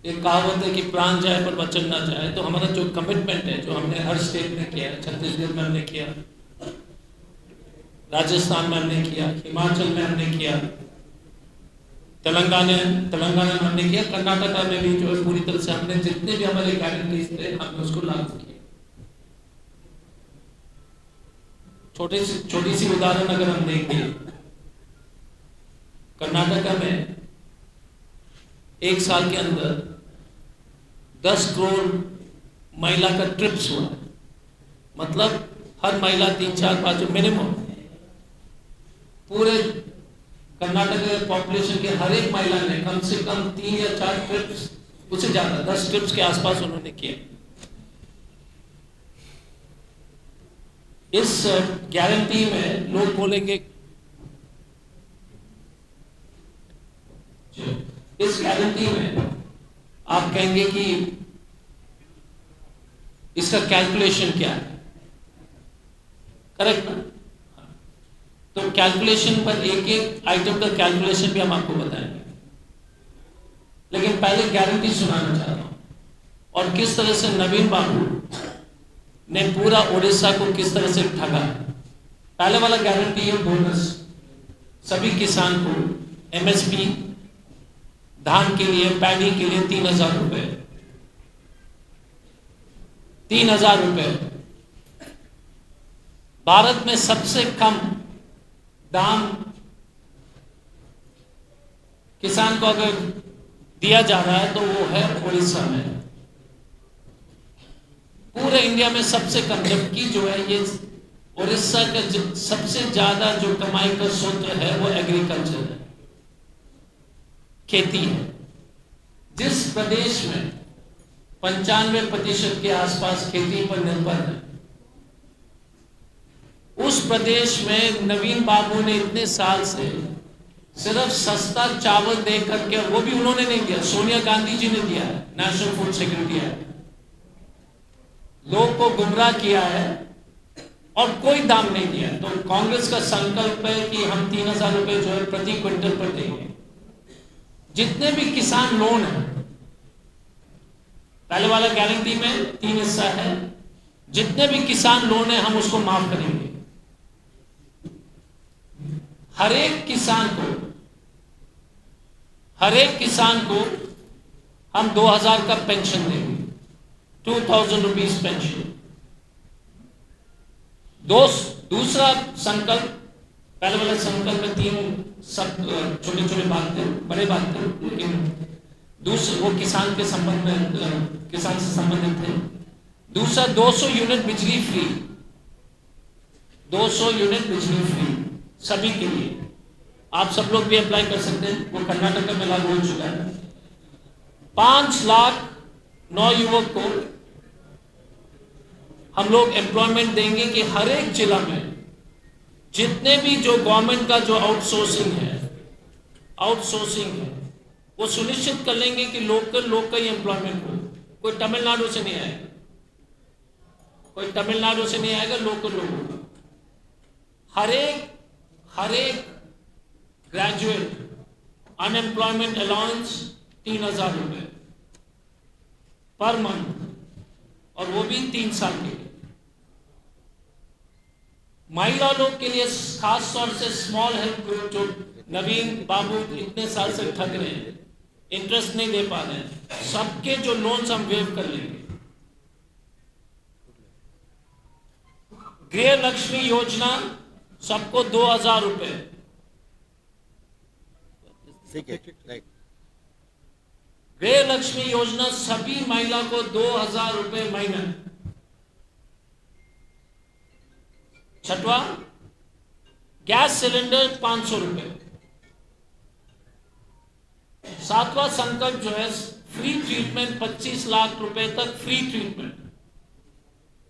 एक कहावत है कि प्राण जाए पर वचन ना जाए। तो हमारा जो कमिटमेंट है, जो हमने हर स्टेट में किया है, छत्तीसगढ़ में हमने किया, राजस्थान में हमने किया, हिमाचल में हमने किया, तेलंगाना में हमने किया, कर्नाटका में भी जो है पूरी तरह से हमने जितने भी हमारे गारंटीज थे हमने उसको लागू किया। छोटी सी उदाहरण अगर हम देखें, कर्नाटका में एक साल के अंदर 10 करोड़ महिला का ट्रिप्स हुआ। मतलब हर महिला 3-4-5 मिनिमम पूरे कर्नाटक के पॉपुलेशन के हर एक महिला ने कम से कम 3 या 4 ट्रिप्स, उससे ज्यादा 10 ट्रिप्स के आसपास उन्होंने किए। इस गारंटी में लोग बोलेंगे, इस गारंटी में आप कहेंगे कि इसका कैलकुलेशन क्या है, करेक्ट ना? तो कैलकुलेशन पर एक एक आइटम का कैलकुलेशन भी हम आपको बताएंगे, लेकिन पहले गारंटी सुनाना चाहता हूं और किस तरह से नवीन बाबू ने पूरा उड़ीसा को किस तरह से ठगा। पहले वाला गारंटी है बोनस, सभी किसान को एमएसपी धान के लिए, पैडी के लिए 3,000 रुपए, 3,000 रुपए। भारत में सबसे कम दाम किसान को अगर दिया जा रहा है तो वो है उड़ीसा में, पूरे इंडिया में सबसे कम। जबकि जो है ये उड़ीसा का सबसे ज्यादा जो कमाई का स्रोत है वो एग्रीकल्चर है, खेती है। जिस प्रदेश में 95% के आसपास खेती पर निर्भर है, उस प्रदेश में नवीन बाबू ने इतने साल से सिर्फ सस्ता चावल दे करके, वो भी उन्होंने नहीं दिया, सोनिया गांधी जी ने दिया है, नेशनल फूड सिक्योरिटी है, लोग को गुमराह किया है और कोई दाम नहीं दिया। तो कांग्रेस का संकल्प है कि हम 3,000 रुपए जो है प्रति क्विंटल पर देंगे। जितने भी किसान लोन है, पहले वाला गारंटी में 3 हिस्सा है, जितने भी किसान लोन है हम उसको माफ करेंगे। हर एक किसान को हम 2,000 का पेंशन देंगे, 2,000 रुपीज पेंशन। दूसरा संकल्प, पहले वाला संकल्प में 3 सब छोटे छोटे बात थे, बड़े बात थे, लेकिन दूसरे वो किसान के संबंध में, किसान से संबंधित थे। दूसरा 200 यूनिट बिजली फ्री, 200 यूनिट बिजली फ्री सभी के लिए। आप सब लोग भी अप्लाई कर सकते हैं, वो कर्नाटक में लागू हो चुका है। 5 लाख नौयुवक को हम लोग एम्प्लॉयमेंट देंगे कि हर एक जिला में जितने भी जो गवर्नमेंट का जो आउटसोर्सिंग है वो सुनिश्चित कर लेंगे कि लोग का ही एम्प्लॉयमेंट हो। कोई तमिलनाडु से नहीं आएगा, लोकल लोगों का। हर एक ग्रेजुएट अनएम्प्लॉयमेंट अलाउंस 3,000 रुपए पर मंथ, और वो भी 3 साल के लिए। महिला लोग के लिए खास तौर से स्मॉल हेल्प ग्रुप, जो नवीन बाबू इतने साल से ठग रहे हैं, इंटरेस्ट नहीं दे पा रहे हैं, सबके जो लोन्स हम वेव कर लेंगे। गृह लक्ष्मी योजना सबको 2,000 रुपए, गृह लक्ष्मी योजना सभी महिला को 2,000 रुपए महीना। 6वां गैस सिलेंडर 500 रुपए। 7वां संकल्प जो है फ्री ट्रीटमेंट, 25 लाख रुपए तक फ्री ट्रीटमेंट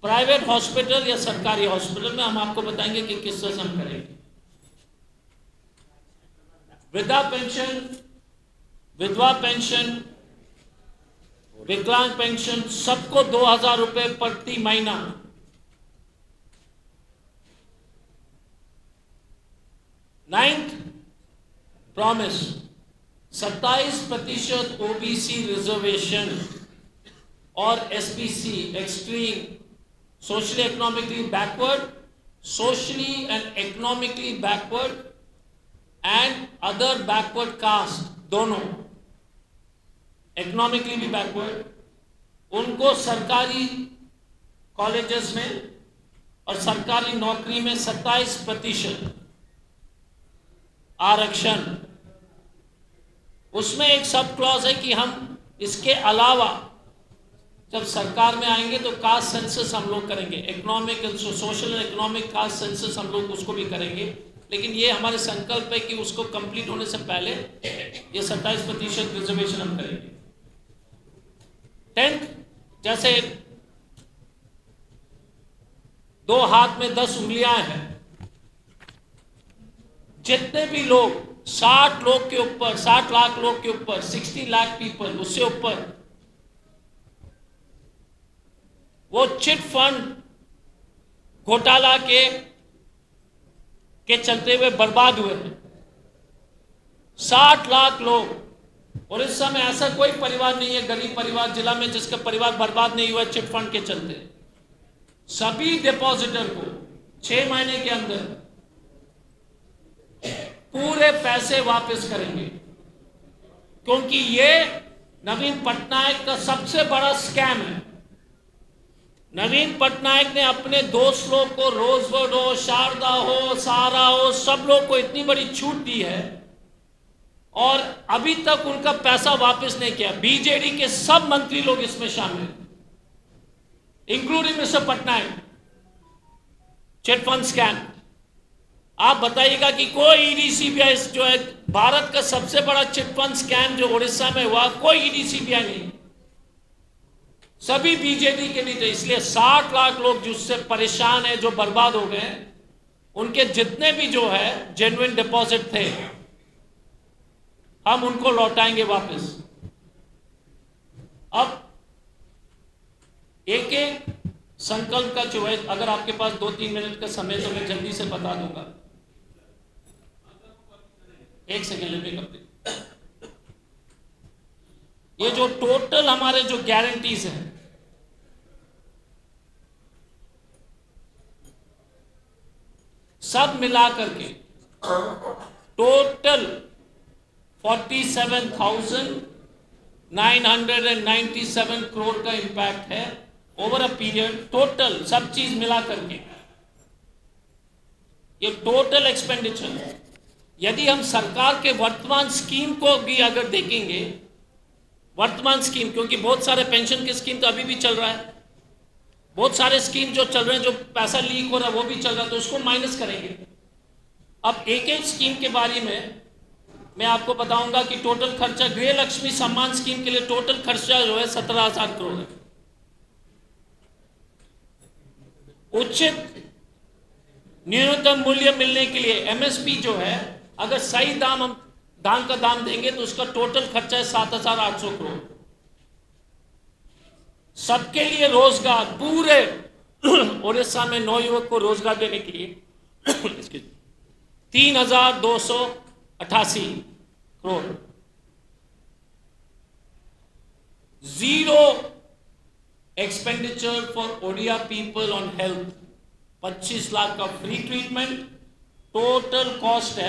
प्राइवेट हॉस्पिटल या सरकारी हॉस्पिटल में। हम आपको बताएंगे कि किस तरह से हम करेंगे। वृद्धा पेंशन, विधवा पेंशन, विकलांग पेंशन सबको 2,000 रुपए प्रति महीना। 9th प्रॉमिस, 27% ओबीसी रिजर्वेशन और SPC extreme socially economically backward and other backward caste, दोनों इकोनॉमिकली भी बैकवर्ड, उनको सरकारी कॉलेजेस में और सरकारी नौकरी में 27% आरक्षण। उसमें एक सब क्लॉज है कि हम इसके अलावा जब सरकार में आएंगे तो कास्ट सेंसस हम लोग करेंगे, economic social and economic caste census हम लोग उसको भी करेंगे। लेकिन ये हमारे संकल्प है कि उसको कंप्लीट होने से पहले ये 27% रिजर्वेशन हम करेंगे। 10th, जैसे 2 हाथ में 10 उंगलियां हैं, जितने भी लोग 60 लोग के ऊपर, 60 लाख लोग के ऊपर, 60 लाख पीपल, उससे ऊपर वो चिट फंड घोटाला के चलते हुए बर्बाद हुए हैं। 60 लाख लोग, और इस समय ऐसा कोई परिवार नहीं है, गरीब परिवार जिला में, जिसका परिवार बर्बाद नहीं हुआ चिट फंड के चलते। सभी डिपॉजिटर को 6 महीने के अंदर पूरे पैसे वापस करेंगे, क्योंकि ये नवीन पटनायक का सबसे बड़ा स्कैम है। नवीन पटनायक ने अपने दोस्त लोग को, रोजवुड हो, शारदा हो, सहारा हो, सब लोग को इतनी बड़ी छूट दी है और अभी तक उनका पैसा वापस नहीं किया। बीजेडी के सब मंत्री लोग इसमें शामिल, including mister Patnaik. Chit fund scam, आप बताइएगा कि कोई ईडी सीबीआई जो है, भारत का सबसे बड़ा चिट फंड स्कैम जो उड़ीसा में हुआ, कोई ईडी सीबीआई नहीं, सभी बीजेपी के नीचे। इसलिए 60 लाख लोग जिससे परेशान है, जो बर्बाद हो गए, उनके जितने भी जो है जेन्युइन डिपॉजिट थे, हम उनको लौटाएंगे वापस। अब एक एक संकल्प का जो है, अगर आपके पास 2-3 मिनट का समय तो मैं जल्दी से बता दूंगा। एक सेकेंड, ये जो टोटल हमारे जो गारंटीज हैं, सब मिला करके टोटल 47,997 करोड़ का इंपैक्ट है ओवर अ पीरियड, टोटल सब चीज मिला करके ये टोटल एक्सपेंडिचर है। यदि हम सरकार के वर्तमान स्कीम को भी अगर देखेंगे, वर्तमान स्कीम, क्योंकि बहुत सारे पेंशन की स्कीम तो अभी भी चल रहा है, बहुत सारे स्कीम जो चल रहे हैं, जो पैसा लीक हो रहा है वो भी चल रहा है, तो उसको माइनस करेंगे। अब एक एक स्कीम के बारे में मैं आपको बताऊंगा कि टोटल खर्चा, गृह लक्ष्मी सम्मान स्कीम के लिए टोटल खर्चा जो है 17,000 करोड़ है। उचित न्यूनतम मूल्य मिलने के लिए एमएसपी जो है, अगर सही दाम हम धान का दाम देंगे तो उसका टोटल खर्चा है 7,800 करोड़। सबके लिए रोजगार, पूरे उड़ीसा में 9 युवक को रोजगार देने के लिए 3,288 crore. Zero expenditure for Odia people on health, 25 lakh का फ्री ट्रीटमेंट। टोटल कॉस्ट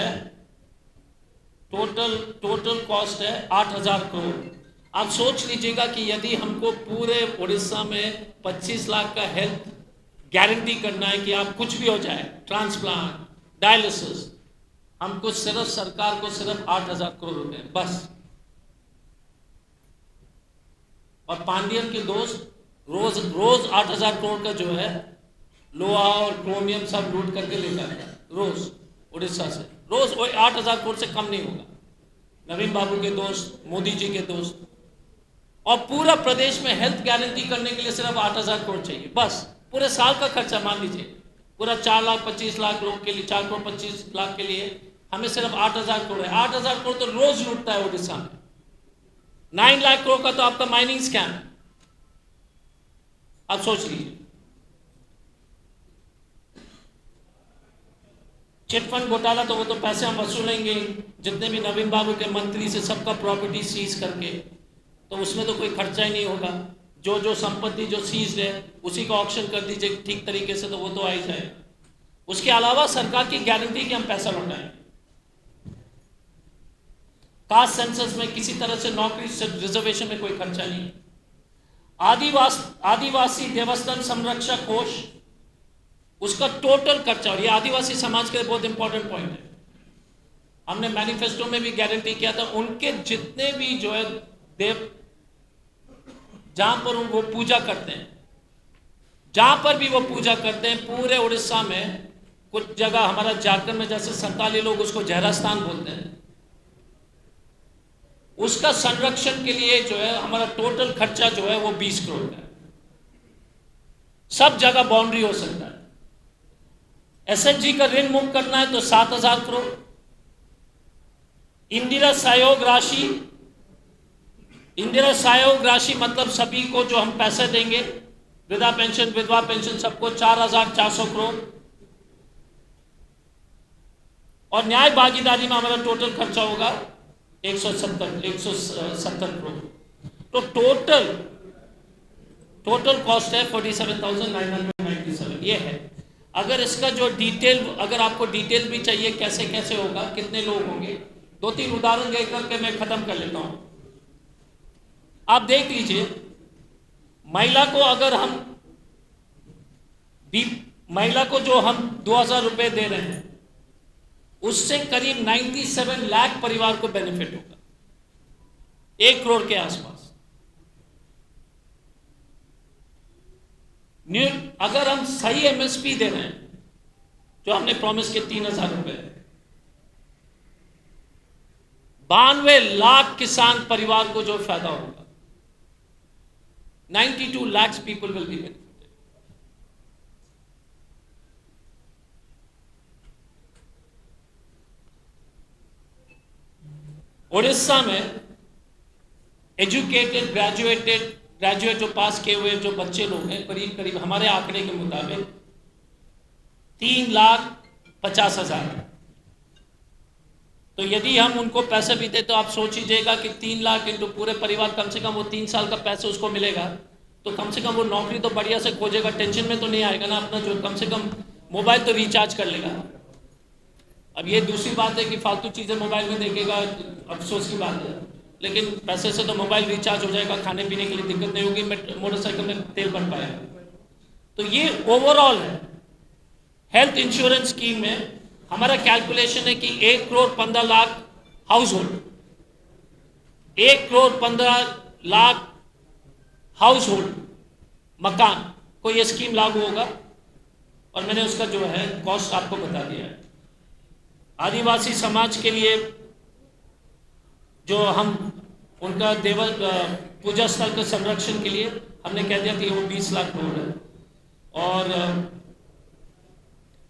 है 8,000 करोड़। आप सोच लीजिएगा कि यदि हमको पूरे उड़ीसा में 25 लाख का हेल्थ गारंटी करना है कि आप कुछ भी हो जाए, ट्रांसप्लांट, डायलिसिस, हमको सिर्फ सरकार को सिर्फ 8,000 करोड़ रुपए बस। और पांडियन के दोस्त रोज 8,000 करोड़ का जो है लोहा और क्रोमियम सब लूट करके ले जाते हैं रोज उड़ीसा से। रोज 8,000 करोड़ से कम नहीं होगा। नवीन बाबू के दोस्त, मोदी जी के दोस्त, और पूरा प्रदेश में हेल्थ गारंटी करने के लिए सिर्फ 8,000 करोड़ चाहिए बस। पूरे साल का खर्चा मान लीजिए, पूरा 4,25,00,000 लोग के लिए, 4,25,00,000 के लिए हमें सिर्फ 8,000 करोड़ है। 8,000 करोड़ तो रोज लूटता है उड़ीसा में। 9 लाख करोड़ का तो आपका माइनिंग स्कैम, आप सोच लीजिए। चिटफंड घोटाला तो वो तो पैसे हम वसूलेंगे, जितने भी नवीन बाबू के मंत्री से सबका प्रॉपर्टी सीज करके, तो उसमें तो कोई खर्चा ही नहीं होगा। जो जो संपत्ति जो सीज है उसी का ऑक्शन कर दीजिए ठीक तरीके से, तो वो तो आ ही जाए। उसके अलावा सरकार की गारंटी कि हम पैसा लौटाएं। कास्ट सेंसस में किसी तरह से नौकरी से रिजर्वेशन में कोई खर्चा नहीं। आदिवासी देवस्थान संरक्षक कोष, उसका टोटल खर्चा, और ये आदिवासी समाज के लिए बहुत इंपॉर्टेंट पॉइंट है, हमने मैनिफेस्टो में भी गारंटी किया था, उनके जितने भी जो है देव, जहां पर वो पूजा करते हैं, जहां पर भी वो पूजा करते हैं, पूरे उड़ीसा में कुछ जगह, हमारा झारखंड में जैसे संताली लोग उसको जहरा स्थान बोलते हैं, उसका संरक्षण के लिए जो है हमारा टोटल खर्चा जो है वो 20 करोड़ का है। सब जगह बाउंड्री हो सकता है। एसएचजी का ऋण मुक्त करना है तो 7,000 करोड़। इंदिरा सहयोग राशि, इंदिरा सहयोग राशि मतलब सभी को जो हम पैसे देंगे, वृद्धा पेंशन, विधवा पेंशन, सबको 4,400 करोड़। और न्याय भागीदारी में हमारा टोटल खर्चा होगा 170 करोड़। तो टोटल कॉस्ट है 47,997, ये है। अगर इसका जो डिटेल, अगर आपको डिटेल भी चाहिए कैसे कैसे होगा, कितने लोग होंगे, 2-3 उदाहरण दे करके मैं खत्म कर लेता हूं। आप देख लीजिए, महिला को अगर हम महिला को जो हम 2,000 रुपए दे रहे हैं, उससे करीब 97 लाख परिवार को बेनिफिट होगा, 1 करोड़ के आसपास। अगर हम सही एमएसपी दे रहे हैं, जो हमने प्रॉमिस के 3,000 रुपए, 92 लाख किसान परिवार को जो फायदा होगा, 92 lakhs people will be benefited. Orissa में एजुकेटेड, ग्रेजुएट जो पास किए हुए जो बच्चे लोग हैं, करीब करीब हमारे आंकड़े के मुताबिक 3,50,000। तो यदि हम उनको पैसे भी दे, तो आप सोच लीजिएगा कि 3 लाख इंटू पूरे परिवार, कम से कम वो 3 साल का पैसे उसको मिलेगा, तो कम से कम वो नौकरी तो बढ़िया से खोजेगा, टेंशन में तो नहीं आएगा ना अपना, जो कम से कम मोबाइल तो रिचार्ज कर लेगा। अब ये दूसरी बात है कि फालतू चीज़ें मोबाइल में देखेगा, अफसोस की बात है, लेकिन पैसे से तो मोबाइल रिचार्ज हो जाएगा, खाने पीने के लिए दिक्कत नहीं होगी, मोटरसाइकिल में तेल बन पाएगा। तो ये ओवरऑल है। हेल्थ इंश्योरेंस स्कीम में हमारा कैलकुलेशन है कि 1 crore 15 lakh house hold, 1 crore 15 lakh house hold, मकान को ये स्कीम लागू होगा, और मैंने उसका जो है कॉस्ट आपको बता दिया है। आदिवासी समाज के लिए जो हम उनका पूजा स्थल के संरक्षण के लिए हमने कह दिया कि वो 20 लाख करोड़ है, और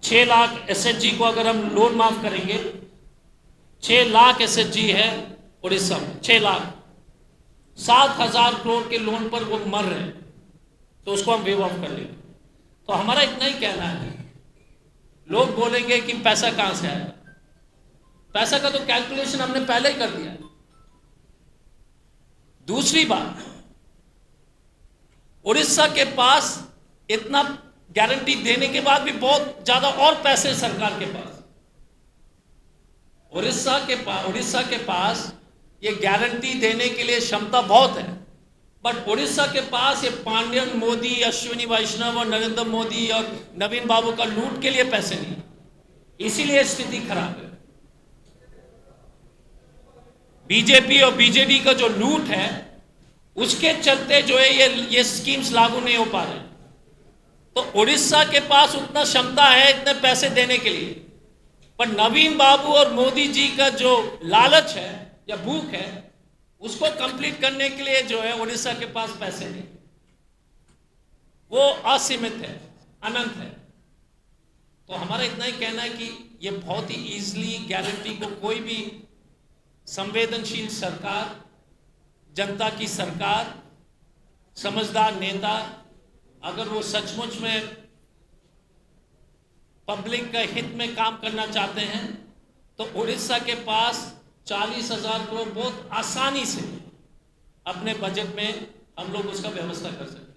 6 लाख एसएचजी को अगर हम लोन माफ करेंगे, 6 लाख एसएचजी है उड़ीसा में, 6 लाख, 7,000 करोड़ के लोन पर वो मर रहे हैं, तो उसको हम वेव ऑफ कर लेंगे। तो हमारा इतना ही कहना है। लोग बोलेंगे कि पैसा कहां से आएगा, पैसा का तो कैलकुलेशन हमने पहले ही कर दिया है। दूसरी बात, उड़ीसा के पास इतना गारंटी देने के बाद भी बहुत ज्यादा और पैसे सरकार के पास, उड़ीसा के पास ये गारंटी देने के लिए क्षमता बहुत है, बट उड़ीसा के पास ये पांड्यन, मोदी, अश्विनी वैष्णव और नरेंद्र मोदी और नवीन बाबू का लूट के लिए पैसे नहीं, इसीलिए स्थिति खराब है। बीजेपी और बीजेडी का जो लूट है, उसके चलते जो है ये स्कीम्स लागू नहीं हो पा रहे। तो उड़ीसा के पास उतना क्षमता है इतने पैसे देने के लिए, पर नवीन बाबू और मोदी जी का जो लालच है या भूख है, उसको कंप्लीट करने के लिए जो है उड़ीसा के पास पैसे नहीं, वो असीमित है, अनंत है। तो हमारा इतना ही कहना है कि ये बहुत ही इजीली गारंटी को कोई भी संवेदनशील सरकार, जनता की सरकार, समझदार नेता, अगर वो सचमुच में पब्लिक का हित में काम करना चाहते हैं तो उड़ीसा के पास 40,000 करोड़ बहुत आसानी से अपने बजट में हम लोग उसका व्यवस्था कर सकते हैं।